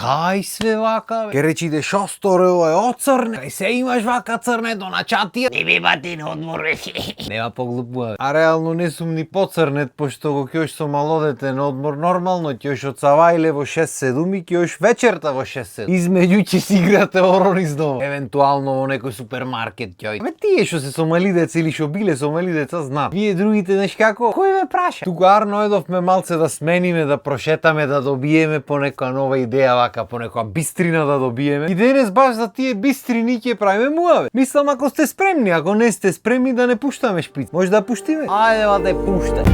Кај све вака, бе? Ке речите шо сторило е оцрне? Кај се имаш вака црнето на чатија? Не би батин одмор, бе. Нема поглупува. А реално не сум ни поцрнет, пошто го кјош со малодете на одмор нормално, кјош од Савајле во 6-7 и кјош вечерта во 6-7. Измеѓу ќе си играте орор из дома. Евентуално во некој супермаркет ќе ојде. Тие што се сомали деца или што биле сомали деца знаат. Вие другите знаеш како? Кој ве праша? Тука Арно едовме малце да смениме, да прошетаме, да добиеме по некоја нова идеја вака, по некоја бистрина да добиеме. И денес баш за тие бистрини ќе правиме муаве. Мислам ако сте спремни, ако не сте спремни да не пуштаме шпиц. Може да пуштиме? Ајде ба да пуштај.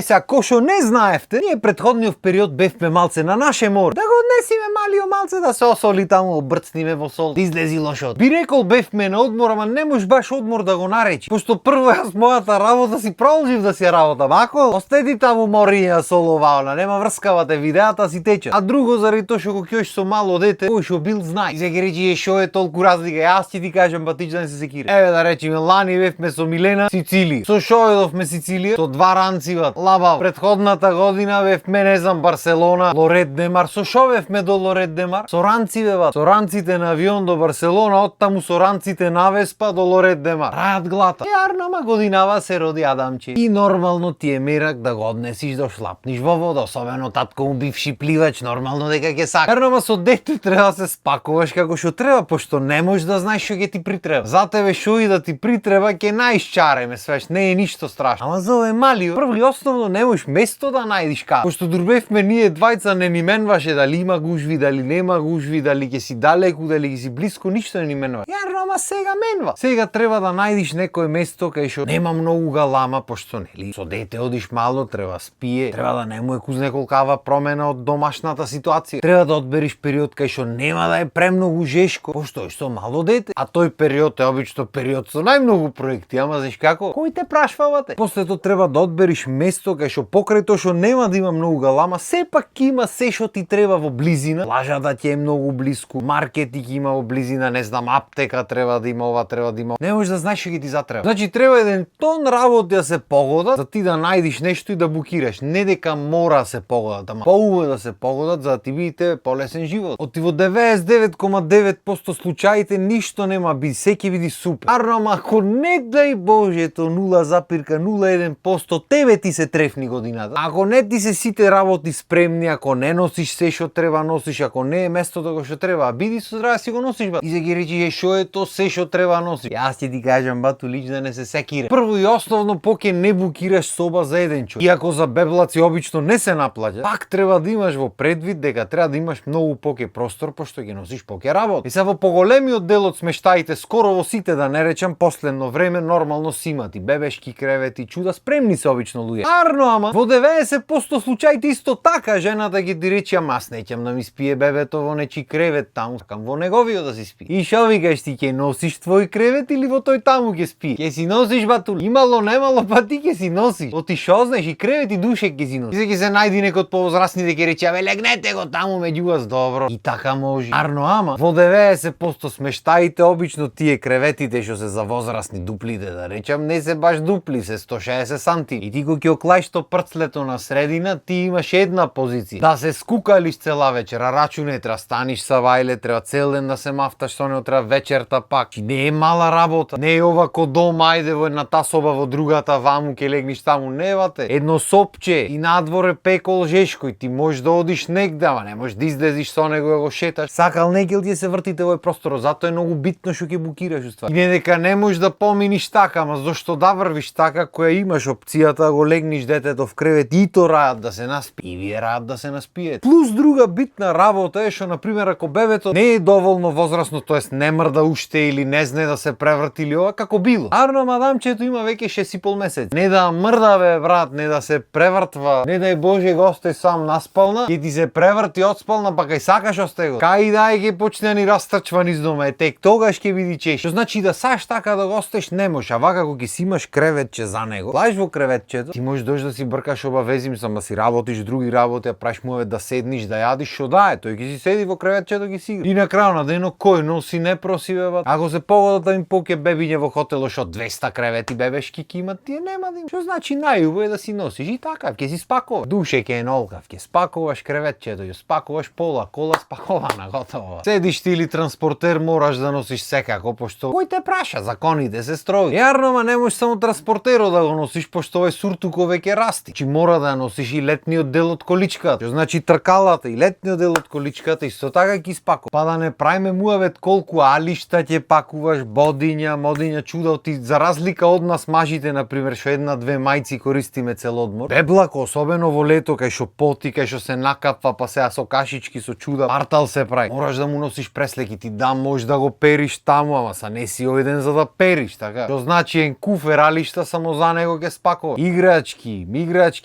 Сега, ко шо не знаевте, ние претходниот период бевме малце на наше море. Да го однесиме малио малце да се осоли таму, обрцниме во сол, да излези лошот. Би рекол бевме на одмор, ама не може баш одмор да го наречи. Пошто прво јас мојата работа си продолжив да си работам. Ако остеди таму мориња соловаона, нема врскавате видеата си течат. А друго заради тоа што го кјош со мало дете, кој што бил знае. И се ќе речи шо е толку разлика, јас ќе ти кажам па ти да не се секире. Еве да речеме лани бевме со Милена Сицилија. Со шо едовме Сицилија? Со два ранцива. Лабав. Предходната година бевме не знам Барселона, Лорет де Мар. Со шо бевме до Лорет де Мар? Со ранциве ба. Со ранците на авион до Барселона, оттаму со ранците на Веспа до Лорет де Мар. Рајат глата. Арнама годинава се роди Адамче. И нормално ти е мерак да го однесиш да шлапниш во вода, особено татко му бивши пливач, нормално дека ќе сака. Арнама со дете треба да се спакуваш како што треба, пошто не можеш да знаеш што ќе ти притреба. За тебе шо и да ти притреба ќе најшчареме, свеш, не е ништо страшно. Ама за овој малио, прво и основно не можеш место да најдиш кај. Пошто дурбевме ние двајца не ни менваше дали има гужви, дали нема гужви, дали ќе си далеку, дали ќе си блиско, ништо не ни менва. Јарно, ама сега менва. Сега треба да најдиш некое место кај што нема многу галама, пошто нели со дете одиш мало, треба спие, треба да не му е кузнеколкава промена од домашната ситуација. Треба да одбериш период кај што нема да е премногу жешко, пошто е со мало дете, а тој период е обично период со најмногу проекти, ама знаеш како? Кој те прашвавате? После тоа треба да одбериш место кај што покрај тоа што нема да има многу галама, сепак има се што ти треба во близина. Плажата ќе е многу блиску, маркети ќе има во близина, не знам, аптека треба да има, ова треба да има. Не можеш да знаеш што ќе ти затреба. Значи треба еден тон работи да се погодат, за ти да најдиш нешто и да букираш. Не дека мора да се погодат, ама поубаво да се погодат за да ти видите полесен живот. Оти во 99,9% случаите ништо нема би, се ќе биде супер. Ама ако не дај Божето 0,01% тебе ти се трефни годината. Ако не ти се сите работи спремни, ако не носиш се што треба носиш, ако не е местото кое што треба, биди со здраве си го носиш ба. И се ги речи шо е то се што треба носиш. Јас ќе ти кажам бату лично да не се секире. Прво и основно поќе не букираш соба за еден човек. Иако за беблаци обично не се наплаќа, пак треба да имаш во предвид дека треба да имаш многу поќе простор пошто ќе носиш поќе работа. И се во поголемиот дел од смештаите, скоро во сите да не речам, последно време нормално си имати бебешки кревети, чуда, спремни се обично луѓе. Арно ама во 90% случаите исто така жената ги ти рече ама аз неќам да ми спие бебето во нечи кревет таму, сакам во неговиот да си спи. И шо викаш ти ќе носиш твој кревет или во тој таму ќе спи? Ќе си носиш бату, имало немало па ти ќе си носиш. Оти шо знаеш и кревет и душек ќе си носиш. И ќе се најди некој од повозрасните ќе рече абе легнете го таму меѓу вас добро. И така може. Арно ама во 90% смештаите обично тие креветите што се за возрастни дуплите да речам не се баш дупли, се 160 санти. И ти го ќе оклаиш то прцлето на средина, ти имаш една позиција. Да се скукалиш цела вечера, рачуне треба станиш Савајле, треба цел ден да се мафташ со него, треба вечерта пак. И не е мала работа. Не е ова ко дома, ајде во едната соба, во другата ваму ќе легниш таму, не бате. Едно сопче и надвор е пекол жешко и ти можеш да одиш негде, ама не можеш да излезиш со него да го шеташ. Сакал некел ти се вртите во просторот, затоа е многу битно што ќе букираш уствари. И не дека не можеш да поминиш така, ама зошто да врвиш така која имаш опцијата да го легниш детето в кревет и то раат да се наспи. И вие раат да се наспиете. Плюс друга битна работа е што на пример ако бебето не е доволно возрасно, тоест не мрда уште или не знае да се преврти или ова како било. Арно мадамчето има веќе 6,5 месец. Не да мрда бе брат, не да се превртва, не дај Боже го остај сам наспална, ќе ти се преврти од спална па кај сакаш осте го. Кај дај ќе почне ни растрчва низ дома, е тек тогаш ќе биде чеш. Што значи да саш така да го остеш не можеш, а вака кога ќе си имаш креветче за него, лаиш во креветчето, ти можеш да дојдеш да си бркаш обавези, мислам да си работиш други работи, а правиш муавет да седниш, да јадиш, што да е, тој ќе си седи во креветчето ги си игра. И на крајот на денот кој носи не проси бе бат. Ако се погодат да им поке бебиње во хотелот што 200 кревети бебешки ќе имат, тие нема да им. Што значи најубаво е да си носиш и така, ќе си спакуваш. Душе ќе е нолкав, ќе спакуваш креветчето, ќе спакуваш пола, кола спакована, готово. Седиш ти или транспортер мораш да носиш секако, пошто кој те праша, законите се строги. Јарно, ма не можеш само транспортерот да го носиш, пошто овој суртуко веќе расти. Чи мора да носиш и летниот дел од количката. Што значи тркалата и летниот дел од количката исто така ќе спакува. Па да не правиме муавет колку алишта ќе пакуваш, модиња чудо ти за разлика од нас мажите на пример што една-две мајци користиме цел одмор. Беблако, особено во лето кај што поти, кај што се накапва, па сега со кашички со чуда, партал се прави. Мораш да му носиш преслеки, ти можеш да го периш таму, ама са не си овој ден за да периш, така. Што значи ен куфер алишта само за него ќе спакува. Играчки,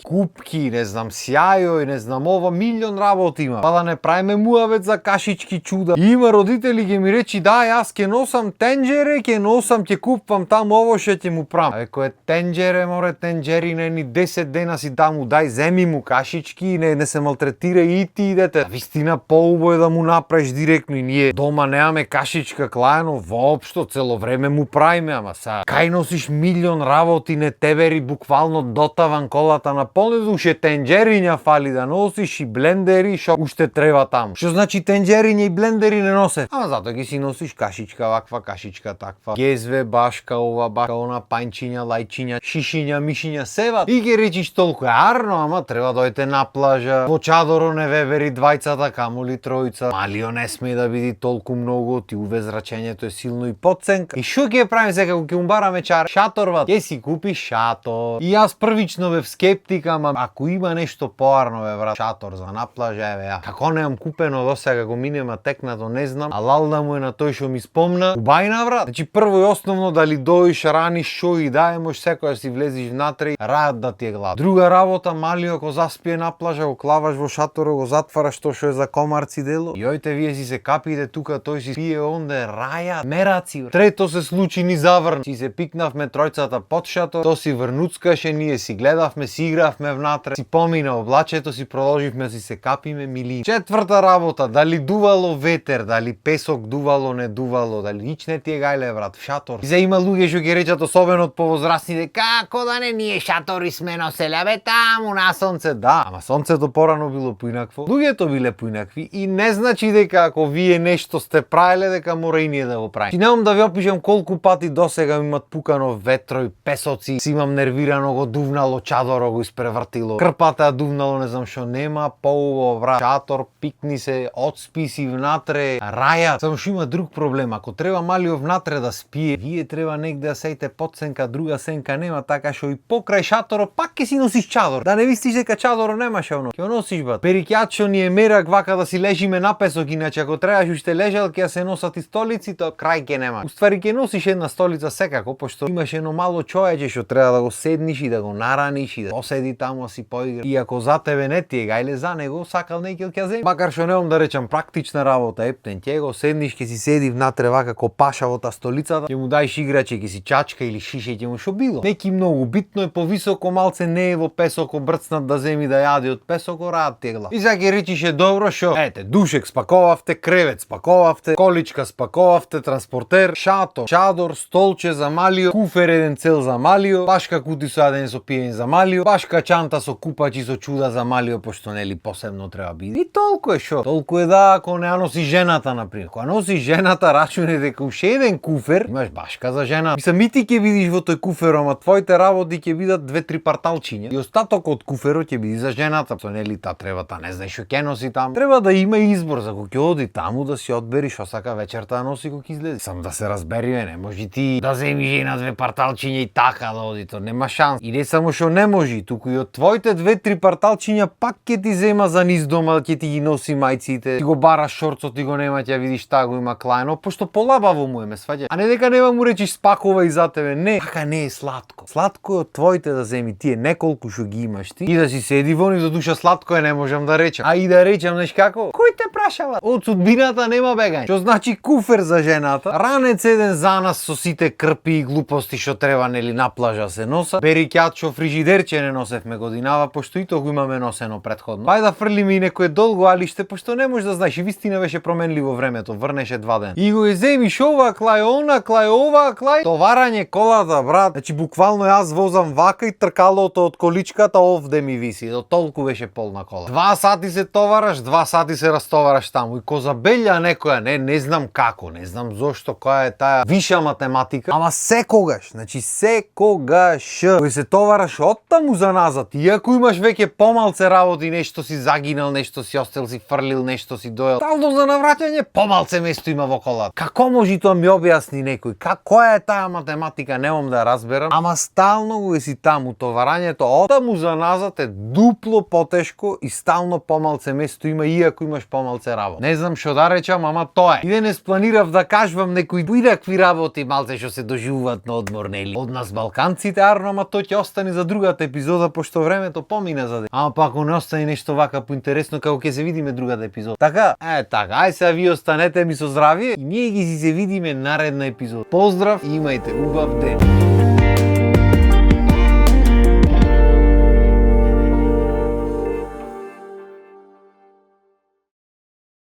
купки, не знам, сјајој, не знам ова, милион работи има. Па да не правиме муавет за кашички чуда. И има родители ќе ми речи да, јас ќе носам тенџере, ќе купвам таму ово што ќе му правам. А кој е тенџере, море тенџерине ни 10 дена си таму, дај земи му кашички, не се малтретира и ти идете. А вистина поубаво е да му направиш директно и ние дома немаме кашичка клајано, воопшто цело време му правиме, ама са кај носиш милион работи, не тебери буквално дотаван колата на полне душе тенџериња фали да носиш и блендери што уште треба таму. Што значи тенџериња и блендери не носе? Ама затоа ги си носиш кашичка ваква, кашичка таква, гезве, башка ова, башка она, пајнчиња, лајчиња, шишиња, мишиња, сева. И ги речиш толку арно, ама треба дојте на плажа. Во чадоро не ве бери двајцата, камоли тројца. Малио не сме да биде толку многу, ти уве зрачењето е силно и подценка. И што ќе правиме сега кога ќе му бараме шаторва? Ќе си купи шатор. И јас првично бев скептик, ама ако има нешто поарно бе брат, шатор за на плажа, еве ја. Како немам купено досега го минема текнато не знам, а лалда му е на тој што ми спомна. Убајна брат. Значи прво и основно дали доиш, раниш, шо и да можеш секој да си влезеш внатре, раат да ти е глад. Друга работа, малио ако заспие на плажа, го клаваш во шаторот, го затвараш тоа што е за комарци дело. Јојте вие си се капите тука, тој си спие онде раја, мераци. Трето се случи ни заврн. Си се пикнавме тројцата под шатор, то си врнуцкаше, ние си гледавме, си игравме внатре, си помина облачето, си продолживме да си се капиме милини. Четврта работа, дали дувало ветер, дали песок дувало, не дувало, дали нич не ти е гајле брат, в шатор. И за има луѓе што ќе речат особено од повозрастните, како да не ние шатори сме носеле, бе таму на сонце. Да, ама сонцето порано било поинакво, луѓето биле поинакви и не значи дека ако вие нешто сте правеле дека мора и ние да го правиме. И немам да ви опишам колку пати досега ми имат пукано ветро и песоци, си имам нервирано го дувнало чадоро го испревртило. Крпата дувнало, не знам што нема, поубаво брат. Шатор, пикни се, одспи си внатре, раја. Само што има друг проблем, ако треба малио внатре да спие, вие треба негде да сеите подсенка, друга сенка нема, така што и покрај шаторот пак ќе си носиш чадор. Да не мислиш дека чадоро немаше оно. Ќе носиш бат. Перикјачо ни е мерак вака да си лежиме на песок, иначе ако требаш уште лежалки ќе се носат и столици, тоа крај ќе нема. Уствари ќе носиш една столица секако, пошто имаш едно мало чоеќе што треба да го седниш и да го нараниш и да поседи таму си поигра. И ако за тебе не ти е гајле, за него сакал некој ќе земи. Макар што немам да речам практична работа, ептен ќе го седниш, ќе си седи внатре вака ко паша во та столицата, ќе му даеш играче, ќе си чачка или шише ќе му шо било. Неки многу битно е повисоко малце не е во песоко брцнат да земи да јади од песоко раат тегла. И сега ќе речиш е добро што ете душек спаковавте, кревет спаковавте, количка спаковавте, транспортер, шатор, чадор, столче за малио, куфер еден цел за малио, башка кути со јадење со пиење за малио, башка чанта со купачи со чуда за малио, пошто нели посебно треба биде. И толку е шо. Толку е да ако не ја носи жената например. Кога носи жената, рачуне дека уште еден куфер, имаш башка за жена. Мислам и ти ќе видиш во тој куфер, ама твоите работи ќе бидат 2-3 парталчиња и остатокот од куферот ќе биде за жената. Со нели та треба та не знаеш што ќе носи таму. Треба да има избор за кога ќе оди таму да си одбери што сака вечерта да носи кога ќе излезе. Сам да се разбериме, не може ти да земиш една 2 парталчиња и така да оди, то нема шанс. И не само што не може, туку и од твоите 2-3 парталчиња пак ќе ти зема за низ дома, ќе ти ги носи мајците. Ти го бараш шорцот, ти го нема, ќе видиш та го има клајно, пошто полабаво му е, ме сваѓа. А не дека нема му речиш спакува и за тебе. Не, така не е сладко. Сладко е од твоите да земи тие неколку што ги имаш ти и да си седи во нив, за душа сладко е, не можам да речам. А и да речам, знаеш како? Кој те прашава? Од судбината нема бегање. Што значи куфер за жената, ранец еден за нас со сите крпи и глупости што треба нели на плажа се носа, перикјачо, фрижидерче не носевме годинава, пошто и тоа го имаме носено претходно. Ајде да фрлиме и некое долго алиште, пошто не можеш да знаеш, и вистина беше променливо времето, врнеше 2 дена. И го земиш ова, клај она, клај ова, клај товарање колата, брат. Значи буквално јас возам вака и тркалото од количката овде ми виси, до толку беше полна кола. 2 сати се товараш, 2 сати се растовараш таму и ко забелја некоја, не знам како, не знам зошто, која е таа виша математика, ама секогаш, значи секогаш кој се товараш оттаму за назад, иако имаш веќе помалце работи, нешто си загинал, нешто си остел, си фрлил, нешто си доел, стално за навраќање помалце место има во колата. Како може тоа ми објасни некој? Која е таа математика, немам да разберам, ама стално го си таму, товарањето оттаму за назад е дупло потешко и стално помалце место има, иако имаш помалце работа. Не знам што да речам, ама тоа е. И денес планирав да кажувам некои поинакви работи малце што се доживуваат на одмор, нели? Од нас балканците, арно, ама тоа ќе остане за другата епизода, пошто времето помина за ден. Ама па ако не остане нешто вака поинтересно, како ќе се видиме другата епизода. Така, ај сега ви останете ми со здравие и ние ги си се видиме наредна епизода. Поздрав и имајте убав ден.